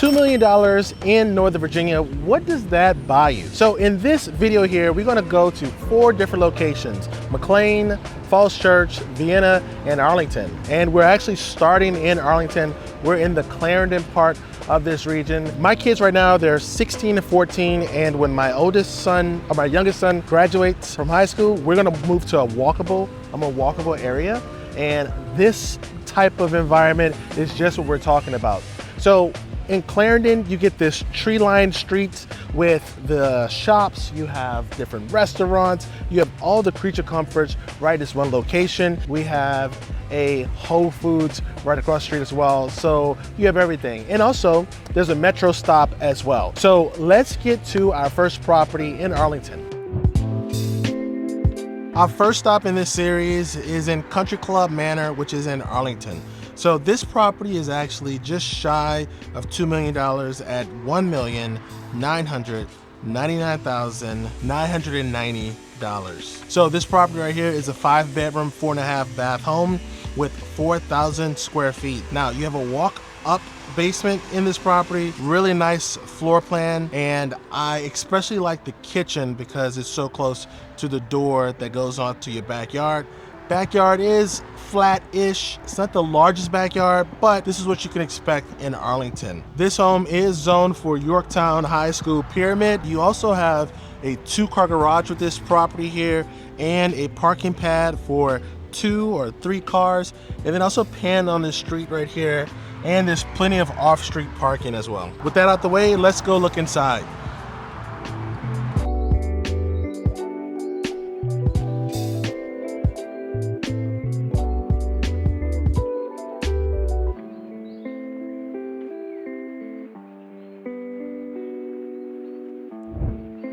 $2 million in Northern Virginia, what does that buy you? So in this video here, we're gonna go to 4 different locations: McLean, Falls Church, Vienna, and Arlington. And we're actually starting in Arlington. We're in the Clarendon part of this region. My kids right now, they're 16 and 14, and when my oldest son, or my youngest son, graduates from high school, we're gonna move to a walkable area. And this type of environment is just what we're talking about. So in Clarendon, you get this tree-lined streets with the shops, you have different restaurants, you have all the creature comforts right in this one location. We have a Whole Foods right across the street as well. So you have everything. And also there's a metro stop as well. So let's get to our first property in Arlington. Our first stop in this series is in Country Club Manor, which is in Arlington. So this property is actually just shy of $2 million at $1,999,990. So this property right here is a 5-bedroom, 4.5 bath home with 4,000 square feet. Now you have a walk-up basement in this property, really nice floor plan, and I especially like the kitchen because it's so close to the door that goes onto your backyard. Backyard is flat-ish. It's not the largest backyard, but this is what you can expect in Arlington. This home is zoned for Yorktown High School Pyramid. You also have a 2-car garage with this property here and a parking pad for 2 or 3 cars, and then also pan on this street right here, and there's plenty of off-street parking as well. With that out the way, let's go look inside.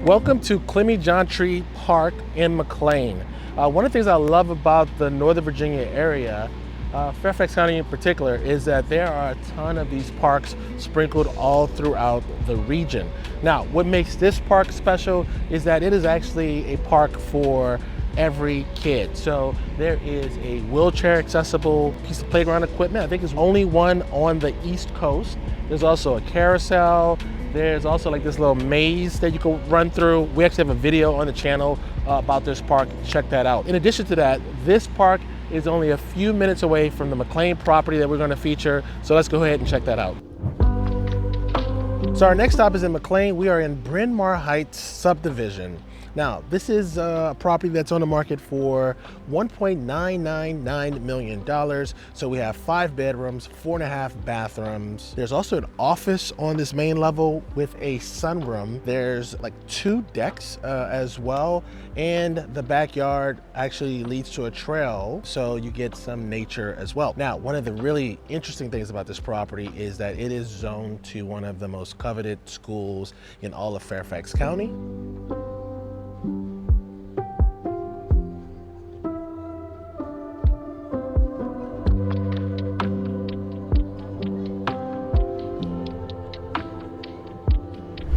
Welcome to Clemmy John Tree Park in McLean. One of the things I love about the Northern Virginia area, Fairfax County in particular, is that there are a ton of these parks sprinkled all throughout the region. Now, what makes this park special is that it is actually a park for every kid. So there is a wheelchair accessible piece of playground equipment. I think there's only one on the East Coast. There's also a carousel. There's also like this little maze that you can run through. We actually have a video on the channel about this park. Check that out. In addition to that, this park is only a few minutes away from the McLean property that we're going to feature. So let's go ahead and check that out. So our next stop is in McLean. We are in Bryn Mawr Heights subdivision. Now, this is a property that's on the market for $1.999 million. So we have 5 bedrooms, 4.5 bathrooms. There's also an office on this main level with a sunroom. There's like 2 decks as well. And the backyard actually leads to a trail, so you get some nature as well. Now, one of the really interesting things about this property is that it is zoned to one of the most coveted schools in all of Fairfax County.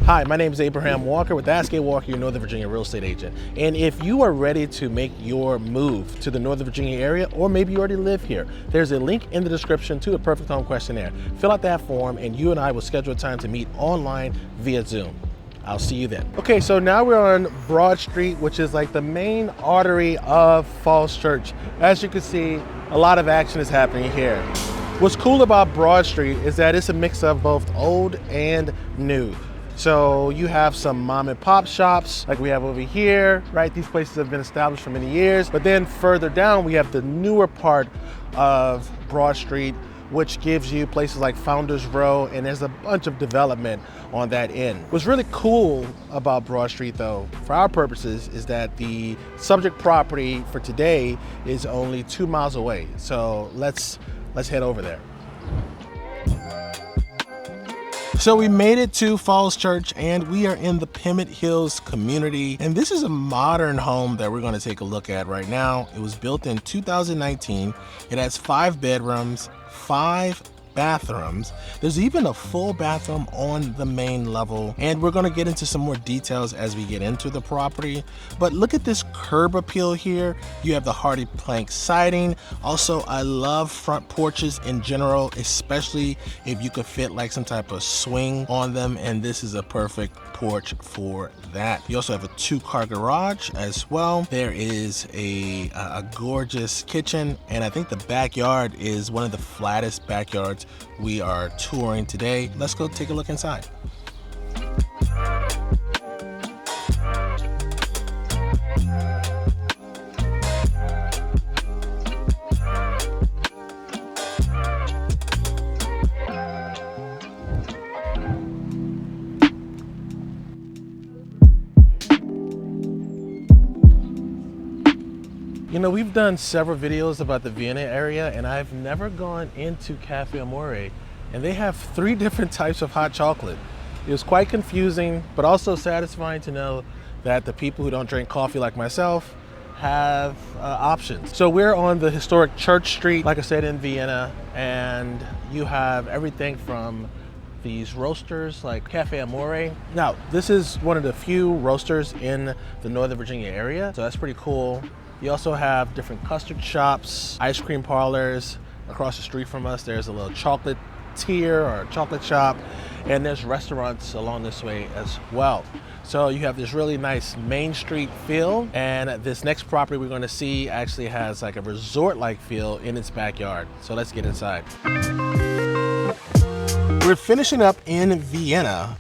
Hi, my name is Abraham Walker with Ask A Walker, your Northern Virginia real estate agent. And if you are ready to make your move to the Northern Virginia area, or maybe you already live here, there's a link in the description to a Perfect Home Questionnaire. Fill out that form and you and I will schedule a time to meet online via Zoom. I'll see you then. Okay, so now we're on Broad Street, which is like the main artery of Falls Church. As you can see, a lot of action is happening here. What's cool about Broad Street is that it's a mix of both old and new. So you have some mom and pop shops like we have over here, right? These places have been established for many years. But then further down, we have the newer part of Broad Street, which gives you places like Founders Row, and there's a bunch of development on that end. What's really cool about Broad Street though, for our purposes, is that the subject property for today is only 2 miles away. So let's head over there. So we made it to Falls Church and we are in the Pemmit Hills community. And this is a modern home that we're gonna take a look at right now. It was built in 2019. It has 5 bedrooms, 5 bathrooms. There's even a full bathroom on the main level, and we're going to get into some more details as we get into the property. But look at this curb appeal here. You have the hardy plank siding. Also, I love front porches in general, especially if you could fit like some type of swing on them, and this is a perfect porch for that. You also have a 2-car garage as well. There is a gorgeous kitchen, and I think the backyard is one of the flattest backyards we are touring today. Let's go take a look inside. You know, we've done several videos about the Vienna area, and I've never gone into Cafe Amore, and they have 3 different types of hot chocolate. It was quite confusing, but also satisfying to know that the people who don't drink coffee like myself have options. So we're on the historic Church Street, like I said, in Vienna, and you have everything from these roasters like Cafe Amore. Now, this is one of the few roasters in the Northern Virginia area, so that's pretty cool. You also have different custard shops, ice cream parlors. Across the street from us, there's a little chocolate tier or chocolate shop, and there's restaurants along this way as well. So you have this really nice Main Street feel, and this next property we're going to see actually has like a resort-like feel in its backyard. So let's get inside. We're finishing up in Vienna,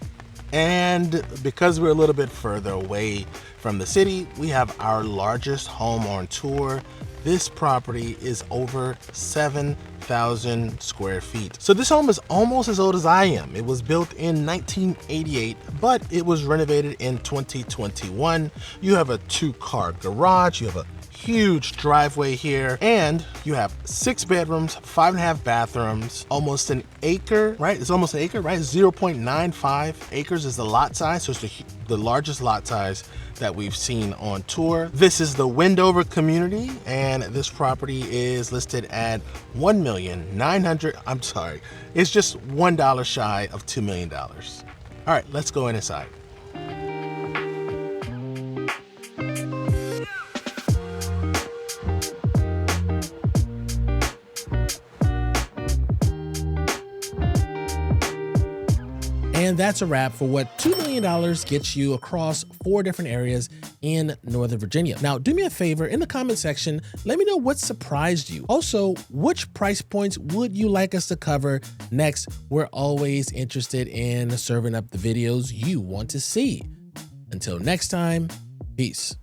and because we're a little bit further away from the city, we have our largest home on tour. This property is over 7,000 square feet. So this home is almost as old as I am. It was built in 1988, but it was renovated in 2021. You have a 2-car garage, you have a huge driveway here, and you have 6 bedrooms, 5.5 bathrooms, almost an acre, right? It's almost an acre, right? 0.95 acres is the lot size, so it's the largest lot size that we've seen on tour. This is the Wendover community, and this property is listed at $1,900,000. It's just $1 shy of $2 million. All right, let's go inside. And that's a wrap for what $2 million gets you across 4 different areas in Northern Virginia. Now, do me a favor, in the comment section, let me know what surprised you. Also, which price points would you like us to cover next? We're always interested in serving up the videos you want to see. Until next time, peace.